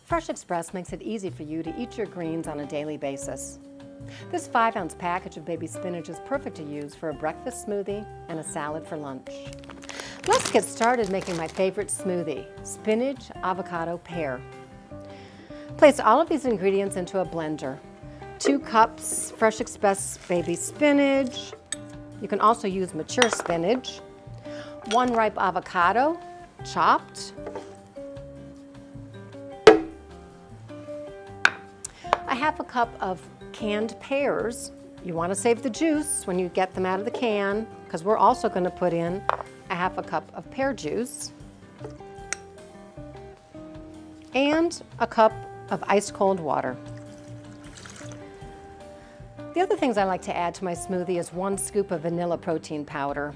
Fresh Express makes it easy for you to eat your greens on a daily basis. This 5-ounce package of baby spinach is perfect to use for a breakfast smoothie and a salad for lunch. Let's get started making my favorite smoothie, spinach, avocado, pear. Place all of these ingredients into a blender. 2 cups Fresh Express baby spinach. You can also use mature spinach. 1 ripe avocado, chopped. A half a cup of canned pears. You want to save the juice when you get them out of the can, because we're also going to put in a half a cup of pear juice. And a cup of ice cold water. The other things I like to add to my smoothie is 1 scoop of vanilla protein powder.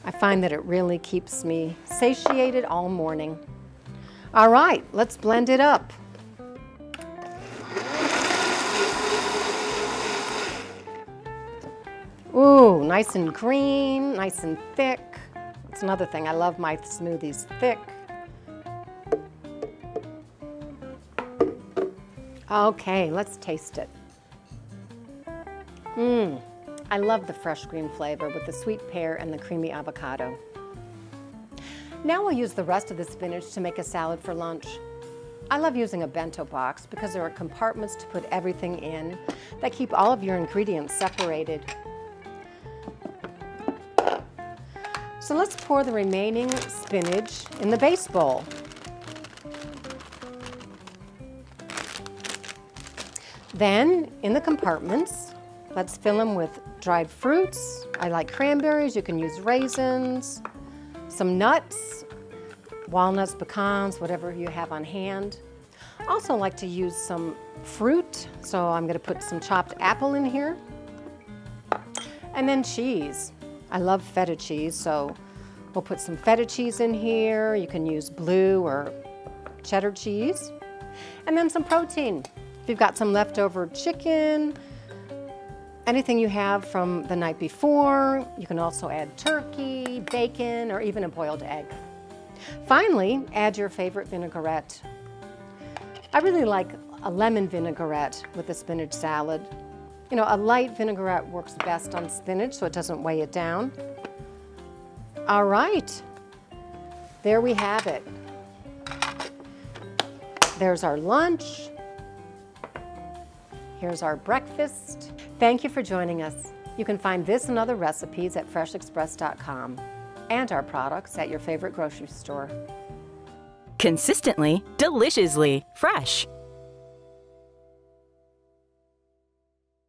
I find that it really keeps me satiated all morning. All right, let's blend it up. Ooh, nice and green, nice and thick. That's another thing, I love my smoothies thick. Okay, let's taste it. I love the fresh green flavor with the sweet pear and the creamy avocado. Now we'll use the rest of the spinach to make a salad for lunch. I love using a bento box because there are compartments to put everything in that keep all of your ingredients separated. So let's pour the remaining spinach in the base bowl. Then, in the compartments, let's fill them with dried fruits. I like cranberries, you can use raisins, some nuts, walnuts, pecans, whatever you have on hand. Also like to use some fruit, so I'm gonna put some chopped apple in here. And then cheese. I love feta cheese, so we'll put some feta cheese in here. You can use blue or cheddar cheese. And then some protein. If you've got some leftover chicken, anything you have from the night before, you can also add turkey, bacon, or even a boiled egg. Finally, add your favorite vinaigrette. I really like a lemon vinaigrette with the spinach salad. You know, a light vinaigrette works best on spinach so it doesn't weigh it down. All right, there we have it. There's our lunch. Here's our breakfast. Thank you for joining us. You can find this and other recipes at freshexpress.com and our products at your favorite grocery store. Consistently, deliciously fresh.